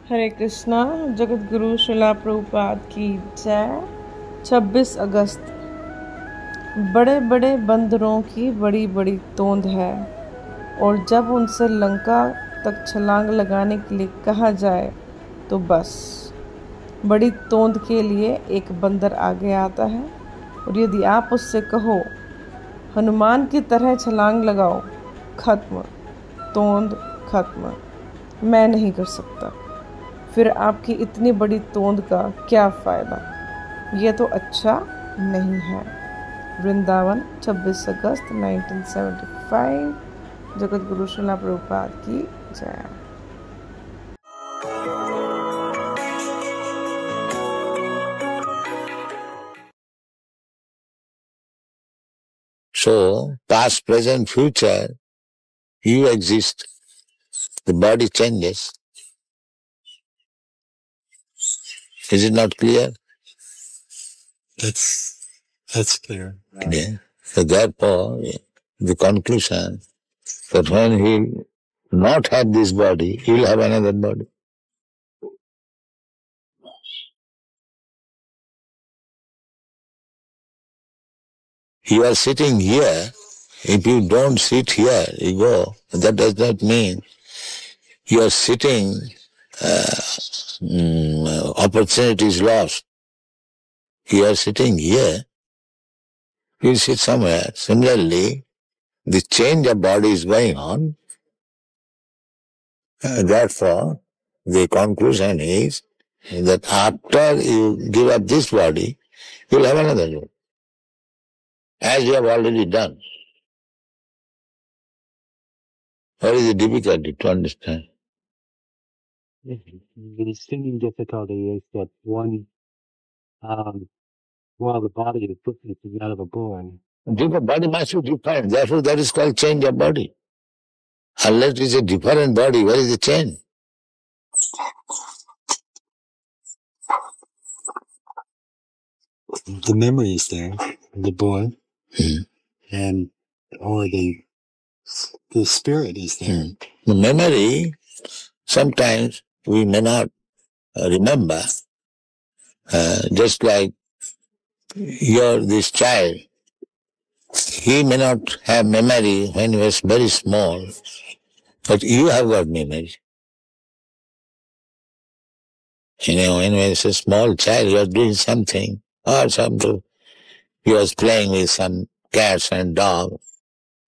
हरे कृष्णा। जगत गुरु श्रीला प्रभुपाद की जय। 26 अगस्त। बड़े बड़े बंदरों की बड़ी बड़ी तोंद है, और जब उनसे लंका तक छलांग लगाने के लिए कहा जाए तो बस बड़ी तोंद के लिए एक बंदर आगे आता है, और यदि आप उससे कहो हनुमान की तरह छलांग लगाओ, खत्म, तोंद खत्म, मैं नहीं कर सकता। फिर आपकी इतनी बड़ी तोंद का क्या फ़ायदा? ये तो अच्छा नहीं है। वृंदावन, 26 अगस्त 1975। जगत गुरु श्रीला प्रभुपाद की जय। So, past, present, future, you exist, the body changes. Is it not clear? That's clear. Yeah. So therefore, the conclusion that when he not have this body, he will have another body. You are sitting here. If you don't sit here, you go. That does not mean you are sitting, opportunity is lost. You are sitting here, you sit somewhere. Similarly, the change of body is going on. Therefore, the conclusion is that after you give up this body, you will have another body, as you have already done. What is the difficulty to understand? The seeming difficulty is that while the body is put into that of a boy, Different body must be different. Therefore, that is called change of body. Unless it is a different body, where is the change? the memory is there, the boy, and or the spirit is there. The memory, sometimes we may not remember, just like this child, he may not have memory when he was very small, but you have got memory. When he was a small child, he was doing something, or he was playing with some cats and dogs,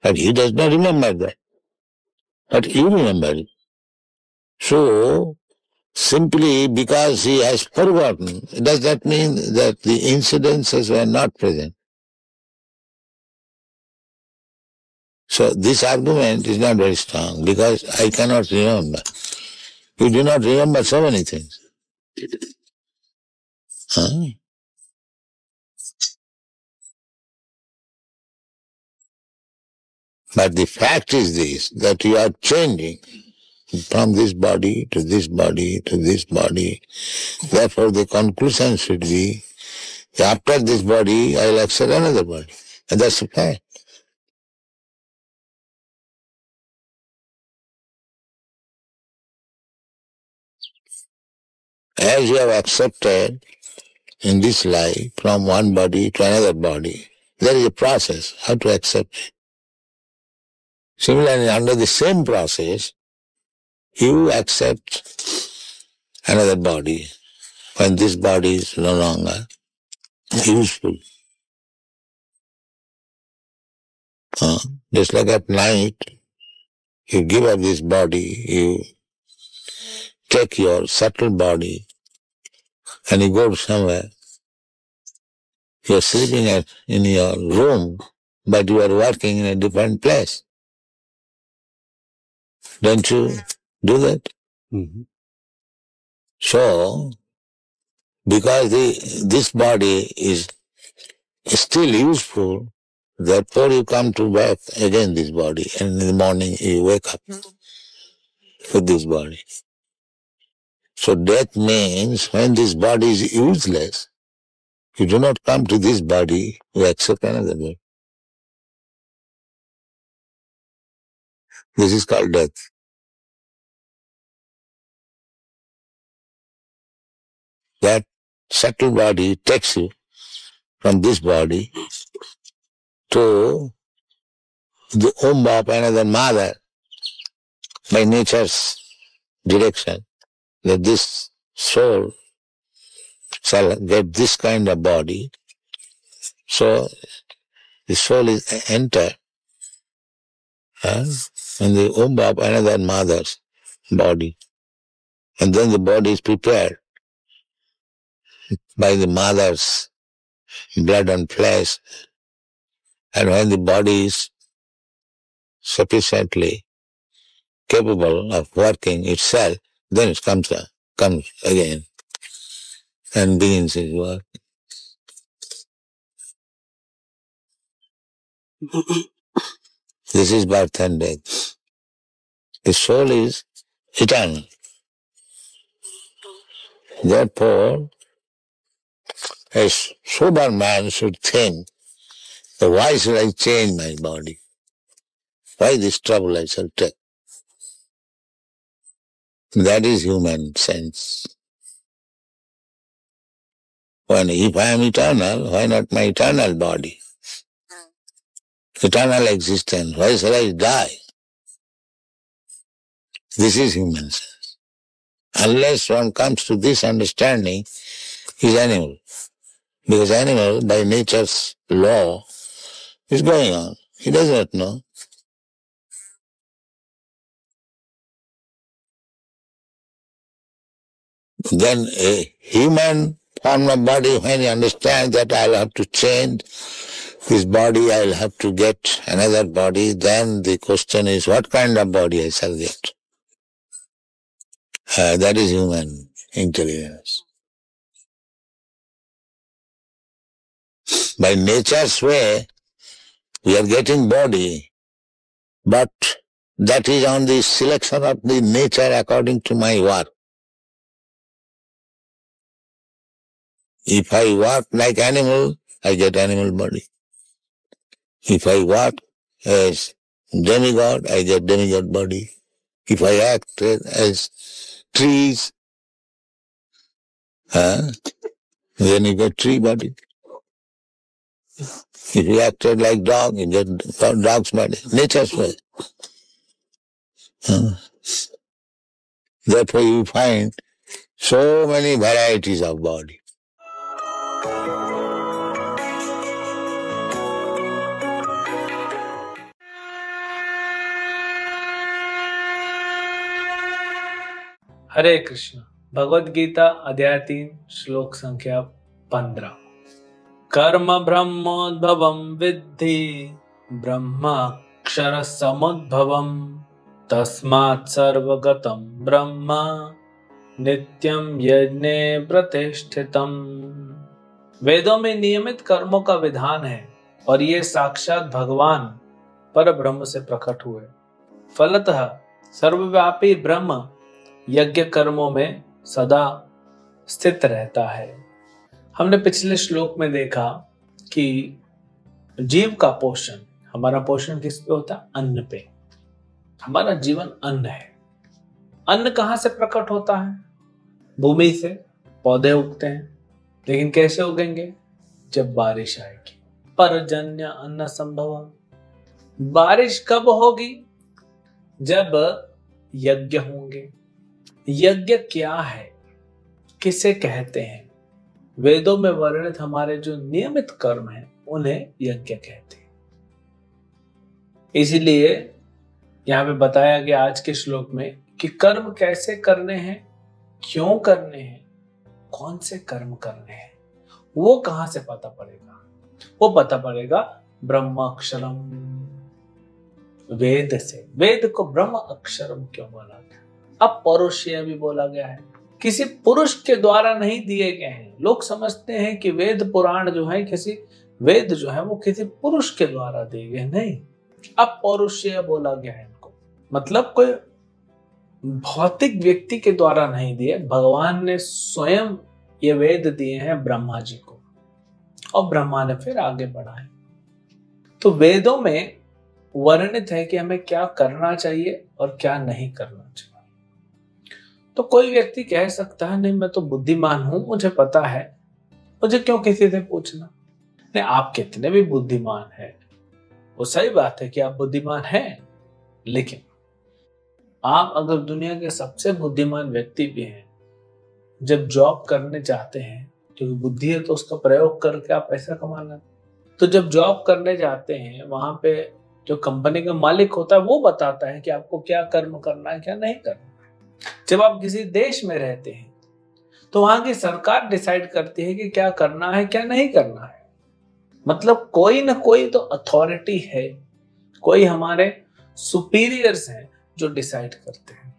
but he does not remember that. But you remember it. So, simply because he has forgotten, does that mean that the incidences were not present? So this argument is not very strong because I cannot remember. You do not remember so many things. Huh? But the fact is this, that you are changing from this body to this body to this body. Therefore the conclusion should be, after this body, I will accept another body. And that's the fact. As you have accepted in this life from one body to another body, there is a process how to accept it. Similarly, under the same process, you accept another body when this body is no longer useful. Just like at night, you give up this body, you take your subtle body and you go somewhere. You're sleeping in your room, but you are working in a different place. Don't you do that? Mm-hmm. So, because this body is still useful, therefore you come to back again this body, and in the morning you wake up with this body. So death means when this body is useless, you do not come to this body, you accept another body. This is called death. subtle body takes you from this body to the womb of another mother by nature's direction, that this soul shall get this kind of body. So the soul is enter in the womb of another mother's body, and then the body is prepared by the mother's blood and flesh, and when the body is sufficiently capable of working itself, then it comes again and begins its work. This is birth and death. The soul is eternal. Therefore, a sober man should think, why should I change my body? Why this trouble I shall take? That is human sense. If I am eternal, why not my eternal body? Eternal existence, why shall I die? This is human sense. Unless one comes to this understanding, he is animal. Because animal, by nature's law, is going on. He does not know. Then a human form of body, when he understands that I'll have to change this body, I'll have to get another body, then the question is, what kind of body I shall get? That is human intelligence. By nature's way, we are getting body, but that is on the selection of the nature according to my work. If I work like animal, I get animal body. If I work as demigod, I get demigod body. If I act as trees, then you get tree body. If you acted like dog, you get dog's body. Nature's way. Therefore you find so many varieties of body. हरे कृष्ण। भगवद गीता अध्याय 3 श्लोक संख्या 15। कर्म ब्रह्मोद्भवं विद्धि ब्रह्माक्षर समुद्भवं तस्मात् सर्वगतं ब्रह्म नित्यं यज्ञे प्रतिष्ठितम्। वेदों में नियमित कर्मों का विधान है और ये साक्षात भगवान पर ब्रह्म से प्रकट हुए। फलतः सर्वव्यापी ब्रह्म यज्ञ कर्मों में सदा स्थित रहता है। हमने पिछले श्लोक में देखा कि जीव का पोषण, हमारा पोषण किस पे होता है? अन्न पे। हमारा जीवन अन्न है। अन्न कहां से प्रकट होता है? भूमि से। पौधे उगते हैं, लेकिन कैसे उगेंगे? जब बारिश आएगी। पर्जन्य अन्न संभव। बारिश कब होगी? जब यज्ञ होंगे। यज्ञ क्या है, किसे कहते हैं? वेदों में वर्णित हमारे जो नियमित कर्म हैं उन्हें यज्ञ कहते हैं। इसीलिए यहां पे बताया गया आज के श्लोक में कि कर्म कैसे करने हैं, क्यों करने हैं, कौन से कर्म करने हैं, वो कहां से पता पड़ेगा? वो पता पड़ेगा ब्रह्म अक्षरम, वेद से। वेद को ब्रह्म अक्षरम क्यों बोला गया? अपौरुषेय भी बोला गया है। किसी पुरुष के द्वारा नहीं दिए गए हैं। लोग समझते हैं कि वेद पुराण जो है, वेद जो है वो किसी पुरुष के द्वारा दिए गए। नहीं, अपौरुषेय बोला गया है इनको। मतलब कोई भौतिक व्यक्ति के द्वारा नहीं दिए, भगवान ने स्वयं ये वेद दिए हैं ब्रह्मा जी को, और ब्रह्मा ने फिर आगे बढ़ाए। तो वेदों में वर्णित है कि हमें क्या करना चाहिए और क्या नहीं करना चाहिए। तो कोई व्यक्ति कह सकता है, नहीं मैं तो बुद्धिमान हूं, मुझे पता है मुझे क्यों किसी से पूछना? नहीं, आप कितने भी बुद्धिमान हैं, वो सही बात है कि आप बुद्धिमान हैं, लेकिन आप अगर दुनिया के सबसे बुद्धिमान व्यक्ति भी हैं, जब जॉब करने जाते हैं, क्योंकि बुद्धि है तो उसका प्रयोग करके आप पैसा कमाना, तो जब जॉब करने जाते हैं वहां पे जो कंपनी का मालिक होता है वो बताता है कि आपको क्या कर्म करना है, क्या नहीं करना है। जब आप किसी देश में रहते हैं तो वहां की सरकार डिसाइड करती है कि क्या करना है, क्या नहीं करना है। मतलब कोई ना कोई तो अथॉरिटी है, कोई हमारे सुपीरियर्स हैं जो डिसाइड करते हैं।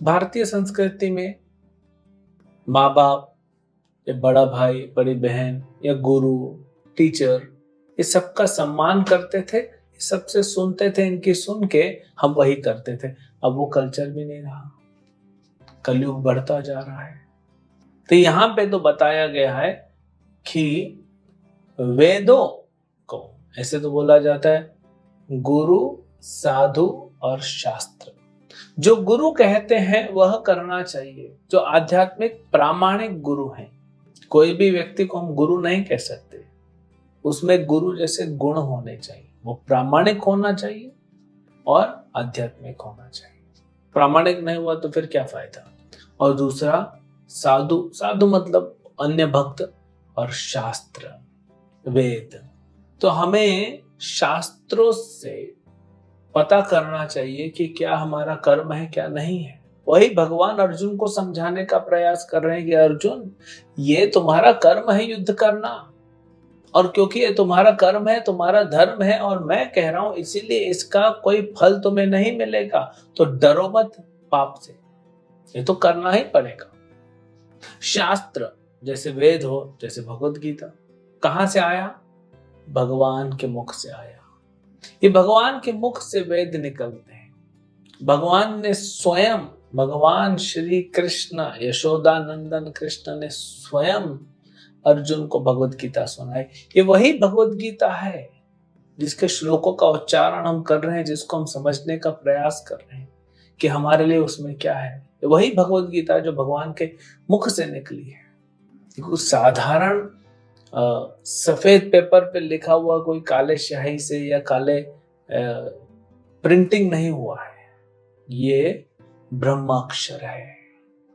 भारतीय संस्कृति में माँ बाप या बड़ा भाई, बड़ी बहन या गुरु, टीचर, ये सबका सम्मान करते थे, सबसे सुनते थे, इनकी सुन के हम वही करते थे। अब वो कल्चर भी नहीं रहा, कलयुग बढ़ता जा रहा है। तो यहां पे तो बताया गया है कि वेदों को, ऐसे तो बोला जाता है, गुरु, साधु और शास्त्र, जो गुरु कहते हैं वह करना चाहिए, जो आध्यात्मिक प्रामाणिक गुरु हैं। कोई भी व्यक्ति को हम गुरु नहीं कह सकते, उसमें गुरु जैसे गुण होने चाहिए, वो प्रामाणिक होना चाहिए और आध्यात्मिक होना चाहिए। प्रामाणिक नहीं हुआ तो फिर क्या फायदा। और दूसरा साधु, साधु मतलब अन्य भक्त, और शास्त्र, वेद। तो हमें शास्त्रों से पता करना चाहिए कि क्या हमारा कर्म है, क्या नहीं है। वही भगवान अर्जुन को समझाने का प्रयास कर रहे हैं कि अर्जुन, ये तुम्हारा कर्म है युद्ध करना, और क्योंकि ये तुम्हारा कर्म है, तुम्हारा धर्म है, और मैं कह रहा हूं इसीलिए इसका कोई फल तुम्हें नहीं मिलेगा, तो डरो मत पाप से, ये तो करना ही पड़ेगा। शास्त्र जैसे वेद हो, जैसे भगवत गीता, कहां से आया? भगवान के मुख से आया। ये भगवान के मुख से वेद निकलते हैं। भगवान ने स्वयं, भगवान श्री कृष्ण, यशोदा नंदन कृष्ण ने स्वयं अर्जुन को भगवत गीता सुनाई। ये वही भगवत गीता है जिसके श्लोकों का उच्चारण हम कर रहे हैं, जिसको हम समझने का प्रयास कर रहे हैं कि हमारे लिए उसमें क्या है। ये वही भगवत गीता जो भगवान के मुख से निकली है। कुछ साधारण सफेद पेपर पे लिखा हुआ कोई काले स्याही से या काले प्रिंटिंग नहीं हुआ है। ये ब्रह्माक्षर है,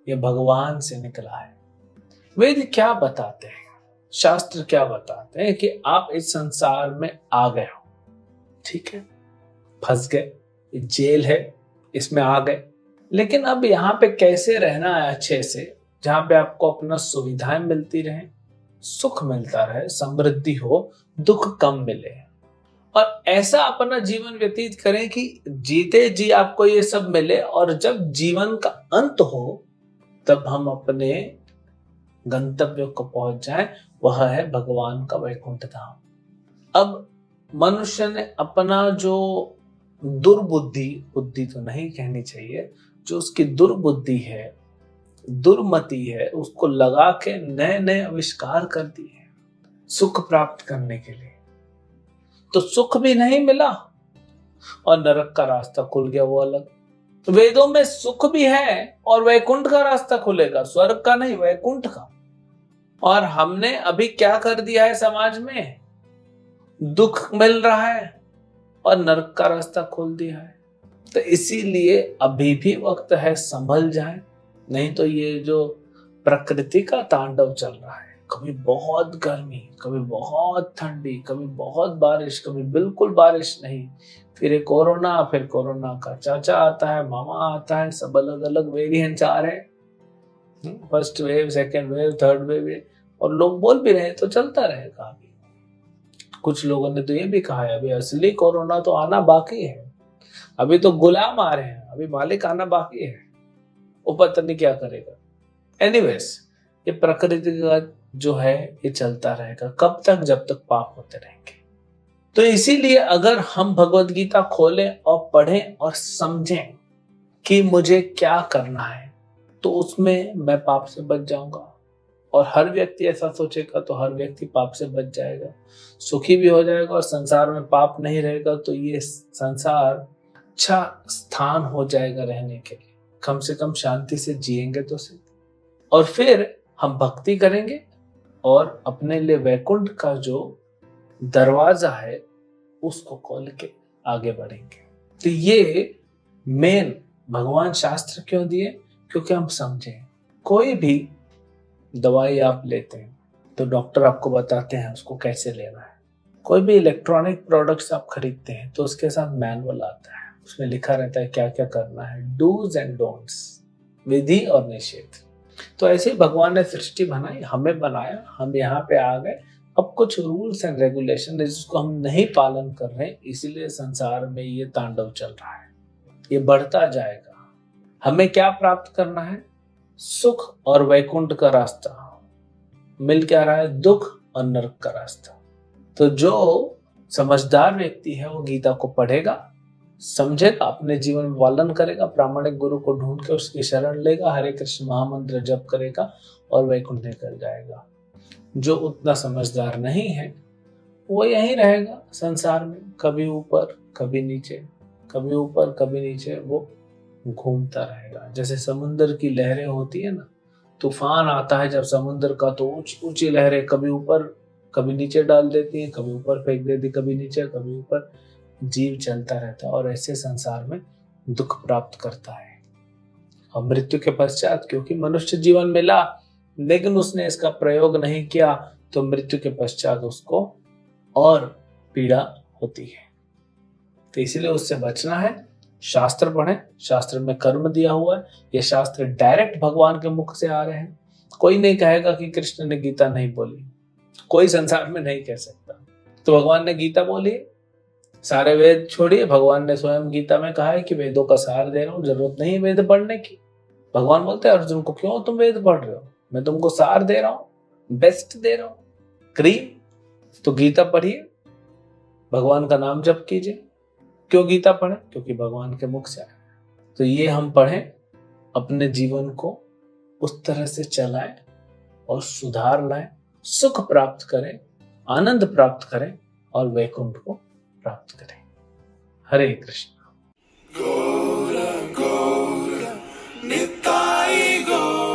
ये भगवान से निकला है। वेद क्या बताते हैं, शास्त्र क्या बताते हैं कि आप इस संसार में आ गए हो, ठीक है, फंस गए, जेल है, इसमें आ गए, लेकिन अब यहाँ पे कैसे रहना है अच्छे से, जहां पे आपको अपना सुविधाएं मिलती रहे, सुख मिलता रहे, समृद्धि हो, दुख कम मिले, और ऐसा अपना जीवन व्यतीत करें कि जीते जी आपको ये सब मिले, और जब जीवन का अंत हो तब हम अपने गंतव्य को पहुंच जाएं, वह है भगवान का वैकुंठ धाम। अब मनुष्य ने अपना जो दुर्बुद्धि, बुद्धि तो नहीं कहनी चाहिए, जो उसकी दुर्बुद्धि है, दुर्मति है, उसको लगा के नए नए आविष्कार कर दिए सुख प्राप्त करने के लिए। तो सुख भी नहीं मिला और नरक का रास्ता खुल गया, वो अलग। वेदों में सुख भी है और वैकुंठ का रास्ता खुलेगा, स्वर्ग का नहीं, वैकुंठ का। और हमने अभी क्या कर दिया है समाज में, दुख मिल रहा है और नरक का रास्ता खोल दिया है। तो इसीलिए अभी भी वक्त है, संभल जाए, नहीं तो ये जो प्रकृति का तांडव चल रहा है, कभी बहुत गर्मी, कभी बहुत ठंडी, कभी बहुत बारिश, कभी बिल्कुल बारिश नहीं, फिर कोरोना, फिर कोरोना का चाचा आता है, मामा आता है, सब अलग अलग वेरिएंट्स आ रहे हैं, first wave, second wave, third wave, और लोग बोल भी रहे हैं तो चलता रहेगा। अभी कुछ लोगों ने तो ये भी कहा है अभी असली कोरोना तो आना बाकी है, अभी तो गुलाम आ रहे हैं, अभी मालिक आना बाकी है, वो पता नहीं क्या करेगा। एनीवेज, ये प्रकृति का जो है ये चलता रहेगा, कब तक, जब तक पाप होते रहेंगे। तो इसीलिए अगर हम भगवत गीता खोलें और पढ़ें और समझें कि मुझे क्या करना है, तो उसमें मैं पाप से बच जाऊंगा। और हर व्यक्ति ऐसा सोचेगा तो हर व्यक्ति पाप से बच जाएगा, सुखी भी हो जाएगा, और संसार में पाप नहीं रहेगा तो ये संसार अच्छा स्थान हो जाएगा रहने के लिए। कम से कम शांति से जिएंगे तो सही। और फिर हम भक्ति करेंगे और अपने लिए वैकुंठ का जो दरवाजा है उसको खोल के आगे बढ़ेंगे। तो ये मेन भगवान शास्त्र क्यों दिए? क्योंकि हम समझें, कोई भी दवाई आप लेते हैं तो डॉक्टर आपको बताते हैं उसको कैसे लेना है। कोई भी इलेक्ट्रॉनिक प्रोडक्ट्स आप खरीदते हैं तो उसके साथ मैनुअल आता है, उसमें लिखा रहता है क्या क्या करना है, डूज एंड डोंट्स, विधि और निषेध। तो ऐसे ही भगवान ने सृष्टि बनाई, हमें बनाया, हम यहाँ पे आ गए। अब कुछ रूल्स एंड रेगुलेशन है जिसको हम नहीं पालन कर रहे हैं, इसीलिए संसार में ये तांडव चल रहा है, ये बढ़ता जाएगा। हमें क्या प्राप्त करना है? सुख और वैकुंठ का रास्ता। मिल क्या रहा है? दुख और नरक का रास्ता। तो जो समझदार व्यक्ति है वो गीता को पढ़ेगा, समझेगा, अपने जीवन में पालन करेगा, प्रामाणिक गुरु को ढूंढ के उसकी शरण लेगा, हरे कृष्ण महामंत्र जप करेगा और वैकुंठ निकल जाएगा। जो उतना समझदार नहीं है वो यहीं रहेगा संसार में, कभी ऊपर कभी नीचे, कभी ऊपर कभी नीचे, वो घूमता रहेगा। जैसे समुद्र की लहरें होती है ना, तूफान आता है जब समुद्र का, तो ऊंची लहरें कभी ऊपर कभी नीचे डाल देती है, कभी ऊपर फेंक देती, कभी नीचे कभी ऊपर, जीव चलता रहता है और ऐसे संसार में दुख प्राप्त करता है। और मृत्यु के पश्चात, क्योंकि मनुष्य जीवन मिला लेकिन उसने इसका प्रयोग नहीं किया, तो मृत्यु के पश्चात उसको और पीड़ा होती है। तो इसीलिए उससे बचना है। शास्त्र पढ़ें, शास्त्र में कर्म दिया हुआ है, ये शास्त्र डायरेक्ट भगवान के मुख से आ रहे हैं। कोई नहीं कहेगा कि कृष्ण ने गीता नहीं बोली, कोई संसार में नहीं कह सकता। तो भगवान ने गीता बोली, सारे वेद छोड़िए, भगवान ने स्वयं गीता में कहा है कि वेदों का सार दे रहा हूं, जरूरत नहीं है वेद पढ़ने की। भगवान बोलते हैं अर्जुन को, क्यों तुम वेद पढ़ रहे हो, मैं तुमको सार दे रहा हूं, बेस्ट दे रहा हूं, क्रीम। तो गीता पढ़िए, भगवान का नाम जप कीजिए। क्यों गीता पढ़े? क्योंकि भगवान के मुख से आए। तो ये हम पढ़ें, अपने जीवन को उस तरह से चलाएं और सुधार लाएं, सुख प्राप्त करें, आनंद प्राप्त करें और वैकुंठ को प्राप्त करें। हरे कृष्ण। गौर गौर निताई गौर।